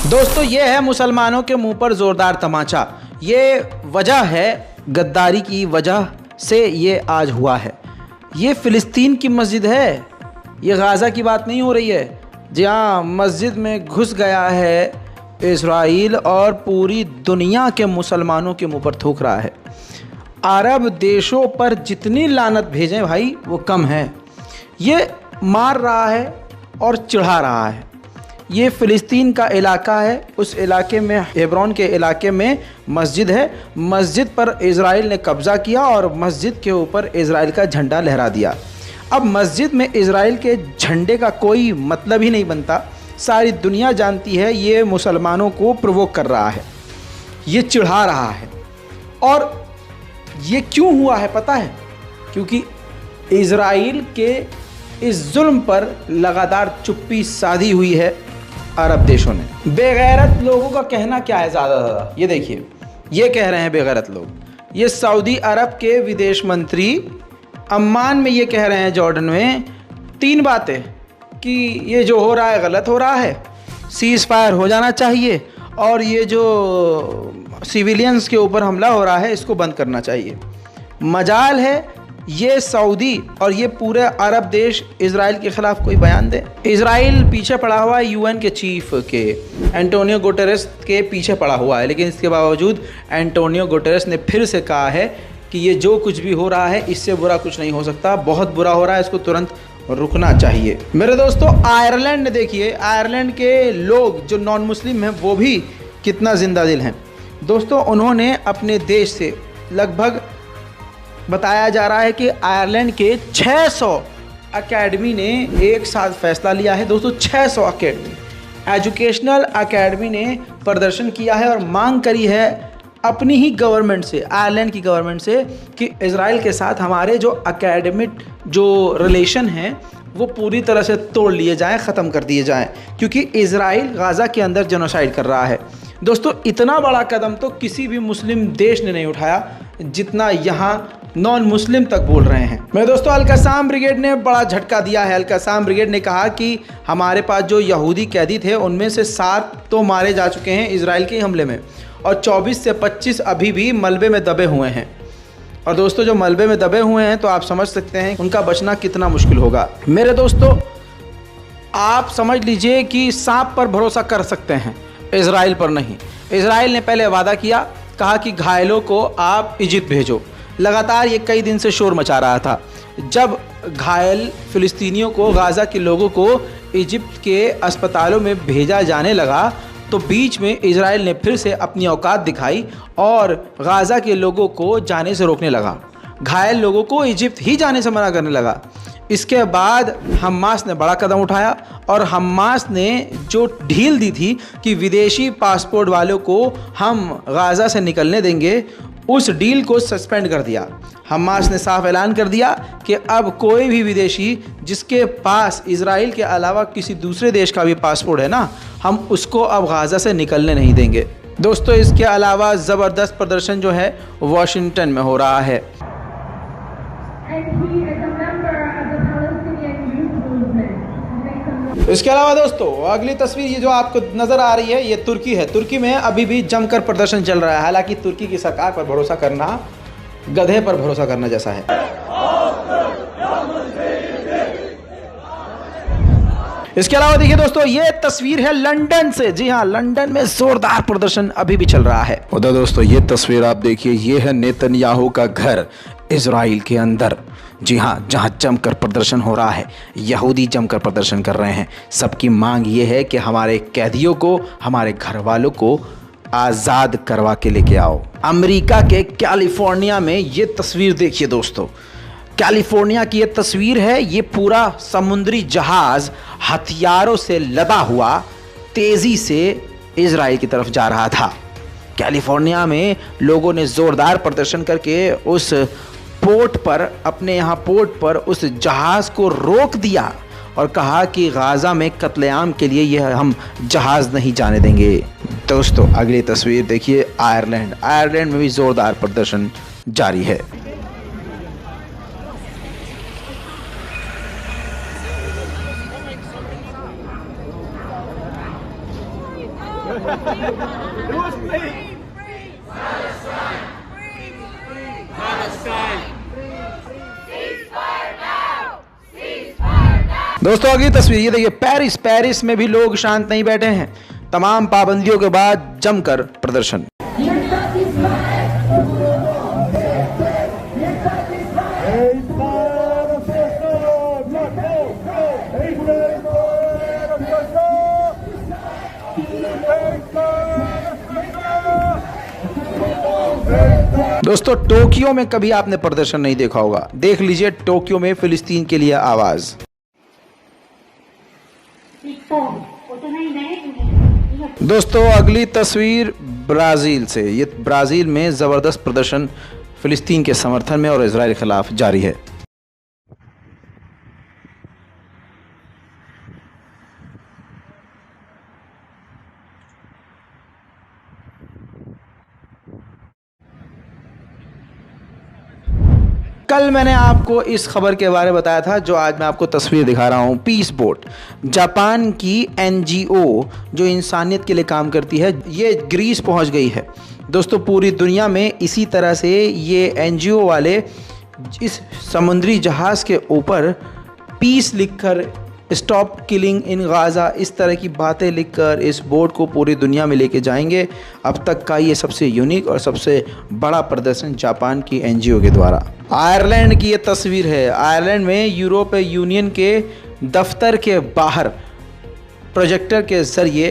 दोस्तों ये है मुसलमानों के मुंह पर जोरदार तमाचा। ये वजह है गद्दारी की वजह से ये आज हुआ है। ये फ़िलिस्तीन की मस्जिद है, ये गाज़ा की बात नहीं हो रही है। जहाँ मस्जिद में घुस गया है इज़राइल और पूरी दुनिया के मुसलमानों के मुंह पर थूक रहा है। अरब देशों पर जितनी लानत भेजें भाई वो कम है। ये मार रहा है और चिढ़ा रहा है। ये फ़िलिस्तीन का इलाका है, उस इलाके में हेब्रोन के इलाके में मस्जिद है। मस्जिद पर इज़राइल ने कब्ज़ा किया और मस्जिद के ऊपर इज़राइल का झंडा लहरा दिया। अब मस्जिद में इज़राइल के झंडे का कोई मतलब ही नहीं बनता। सारी दुनिया जानती है ये मुसलमानों को प्रोवोक कर रहा है, ये चिढ़ा रहा है। और ये क्यों हुआ है पता है? क्योंकि इज़राइल के इस जुल्म पर लगातार चुप्पी साधी हुई है अरब देशों ने। बेगैरत लोगों का कहना क्या है ज़्यादा? ये देखिए, ये कह रहे हैं बेगैरत लोग। ये सऊदी अरब के विदेश मंत्री अम्मान में ये कह रहे हैं, जॉर्डन में, 3 बातें कि ये जो हो रहा है गलत हो रहा है, सीज़ फायर हो जाना चाहिए और ये जो सिविलियंस के ऊपर हमला हो रहा है इसको बंद करना चाहिए। मजाल है ये सऊदी और ये पूरे अरब देश इज़राइल के ख़िलाफ़ कोई बयान दे। इज़राइल पीछे पड़ा हुआ है यूएन के चीफ के एंटोनियो गुटेरेस के पीछे पड़ा हुआ है, लेकिन इसके बावजूद एंटोनियो गुटेरेस ने फिर से कहा है कि ये जो कुछ भी हो रहा है इससे बुरा कुछ नहीं हो सकता, बहुत बुरा हो रहा है, इसको तुरंत रुकना चाहिए। मेरे दोस्तों, आयरलैंड ने देखिए, आयरलैंड के लोग जो नॉन मुस्लिम हैं वो भी कितना जिंदा दिल हैं। दोस्तों, उन्होंने अपने देश से लगभग बताया जा रहा है कि आयरलैंड के 600 अकेडमी ने एक साथ फैसला लिया है। दोस्तों, 600 अकेडमी, एजुकेशनल अकेडमी ने प्रदर्शन किया है और मांग करी है अपनी ही गवर्नमेंट से, आयरलैंड की गवर्नमेंट से, कि इज़राइल के साथ हमारे जो अकेडमिक जो रिलेशन हैं वो पूरी तरह से तोड़ लिए जाएं, ख़त्म कर दिए जाएं, क्योंकि इज़राइल गाज़ा के अंदर जेनोसाइड कर रहा है। दोस्तों, इतना बड़ा कदम तो किसी भी मुस्लिम देश ने नहीं उठाया जितना यहाँ नॉन मुस्लिम तक बोल रहे हैं। मेरे दोस्तों, अल-क़स्साम ब्रिगेड ने बड़ा झटका दिया है। अल-क़स्साम ब्रिगेड ने कहा कि हमारे पास जो यहूदी कैदी थे उनमें से 7 तो मारे जा चुके हैं इज़राइल के हमले में और 24 से 25 अभी भी मलबे में दबे हुए हैं। और दोस्तों, जो मलबे में दबे हुए हैं तो आप समझ सकते हैं उनका बचना कितना मुश्किल होगा। मेरे दोस्तों, आप समझ लीजिए कि सांप पर भरोसा कर सकते हैं, इज़राइल पर नहीं। इज़राइल ने पहले वादा किया, कहा कि घायलों को आप इजिप्ट भेजो। लगातार ये कई दिन से शोर मचा रहा था। जब घायल फ़िलिस्तीनियों को, गाज़ा के लोगों को इजिप्ट के अस्पतालों में भेजा जाने लगा तो बीच में इज़राइल ने फिर से अपनी औकात दिखाई और गाज़ा के लोगों को जाने से रोकने लगा। घायल लोगों को इजिप्ट ही जाने से मना करने लगा। इसके बाद हमास ने बड़ा कदम उठाया और हमास ने जो ढील दी थी कि विदेशी पासपोर्ट वालों को हम गाज़ा से निकलने देंगे, उस डील को सस्पेंड कर दिया। हमास ने साफ ऐलान कर दिया कि अब कोई भी विदेशी जिसके पास इज़राइल के अलावा किसी दूसरे देश का भी पासपोर्ट है ना, हम उसको अब गाज़ा से निकलने नहीं देंगे। दोस्तों, इसके अलावा ज़बरदस्त प्रदर्शन जो है वाशिंगटन में हो रहा है। इसके अलावा दोस्तों, अगली तस्वीर ये जो आपको नज़र आ रही है ये तुर्की है। तुर्की में अभी भी जमकर प्रदर्शन चल रहा है। हालांकि तुर्की की सरकार पर भरोसा करना गधे पर भरोसा करना जैसा है। इसके अलावा देखिए दोस्तों, ये तस्वीर है लंदन से। जी हाँ, लंदन में जोरदार प्रदर्शन अभी भी चल रहा है। उधर दोस्तों, ये तस्वीर आप देखिए, ये है नेतन्याहू का घर इज़राइल के अंदर। जी हाँ, जहाँ जमकर प्रदर्शन हो रहा है, यहूदी जमकर प्रदर्शन कर रहे हैं। सबकी मांग ये है कि हमारे कैदियों को, हमारे घर वालों को आज़ाद करवा के लेके आओ। अमेरिका के कैलिफोर्निया में ये तस्वीर देखिए दोस्तों, कैलिफोर्निया की ये तस्वीर है। ये पूरा समुद्री जहाज़ हथियारों से लदा हुआ तेज़ी से इज़राइल की तरफ जा रहा था। कैलिफोर्निया में लोगों ने ज़ोरदार प्रदर्शन करके उस पोर्ट पर, अपने यहाँ पोर्ट पर उस जहाज़ को रोक दिया और कहा कि गाज़ा में कत्लेआम के लिए यह हम जहाज़ नहीं जाने देंगे। दोस्तों, अगली तस्वीर देखिए, आयरलैंड। आयरलैंड में भी ज़ोरदार प्रदर्शन जारी है। दोस्तों अगली तस्वीर ये देखिए, पेरिस में भी लोग शांत नहीं बैठे हैं। तमाम पाबंदियों के बाद जमकर प्रदर्शन। दोस्तों टोक्यो में कभी आपने प्रदर्शन नहीं देखा होगा, देख लीजिए टोक्यो में फिलिस्तीन के लिए आवाज। दोस्तों अगली तस्वीर ब्राज़ील से। ये ब्राज़ील में ज़बरदस्त प्रदर्शन फिलिस्तीन के समर्थन में और इजराइल के खिलाफ जारी है। कल मैंने आपको इस खबर के बारे में बताया था, जो आज मैं आपको तस्वीर दिखा रहा हूँ। पीस बोट, जापान की एनजीओ जो इंसानियत के लिए काम करती है, ये ग्रीस पहुँच गई है। दोस्तों पूरी दुनिया में इसी तरह से ये एनजीओ वाले इस समुद्री जहाज़ के ऊपर पीस लिखकर, स्टॉप किलिंग इन गाज़ा, इस तरह की बातें लिखकर इस बोर्ड को पूरी दुनिया में लेके जाएंगे। अब तक का ये सबसे यूनिक और सबसे बड़ा प्रदर्शन जापान की एनजीओ के द्वारा। आयरलैंड की ये तस्वीर है। आयरलैंड में यूरोपीय यूनियन के दफ्तर के बाहर प्रोजेक्टर के जरिए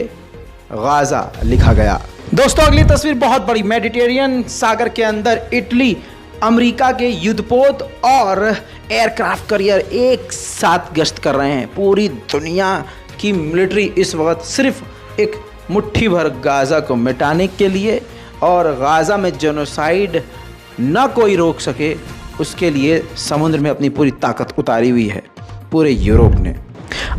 गाज़ा लिखा गया। दोस्तों अगली तस्वीर बहुत बड़ी, मेडिटेरियन सागर के अंदर इटली अमेरिका के युद्धपोत और एयरक्राफ्ट कैरियर एक साथ गश्त कर रहे हैं। पूरी दुनिया की मिलिट्री इस वक्त सिर्फ एक मुट्ठी भर गाज़ा को मिटाने के लिए और गाज़ा में जेनोसाइड न कोई रोक सके, उसके लिए समुद्र में अपनी पूरी ताकत उतारी हुई है पूरे यूरोप ने।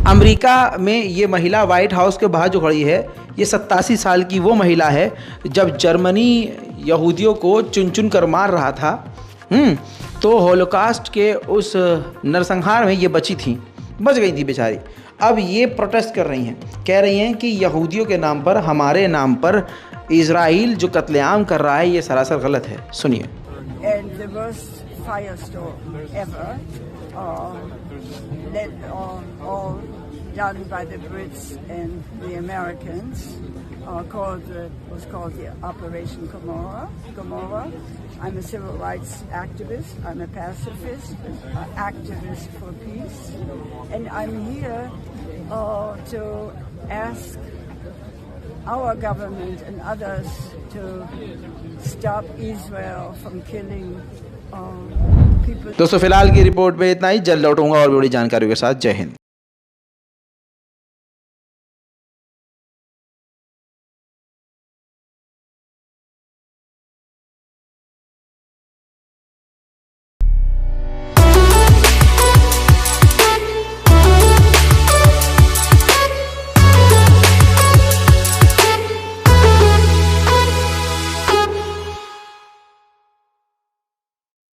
अमेरिका में ये महिला व्हाइट हाउस के बाहर जो खड़ी है, ये 87 साल की वो महिला है जब जर्मनी यहूदियों को चुन चुन कर मार रहा था, तो होलोकास्ट के उस नरसंहार में ये बच गई थी बेचारी। अब ये प्रोटेस्ट कर रही हैं, कह रही हैं कि यहूदियों के नाम पर, हमारे नाम पर इजराइल जो कत्लेआम कर रहा है ये सरासर गलत है। सुनिए। done by the Brits and the Americans, was called the Operation Gomorrah. I'm a civil rights activist. I'm a pacifist, activist for peace, and I'm here to ask our government and others to stop Israel from killing people. दोस्तों फिलहाल की report में इतना ही, जल्द लौटूंगा और बड़ी जानकारियों के साथ। जय हिंद।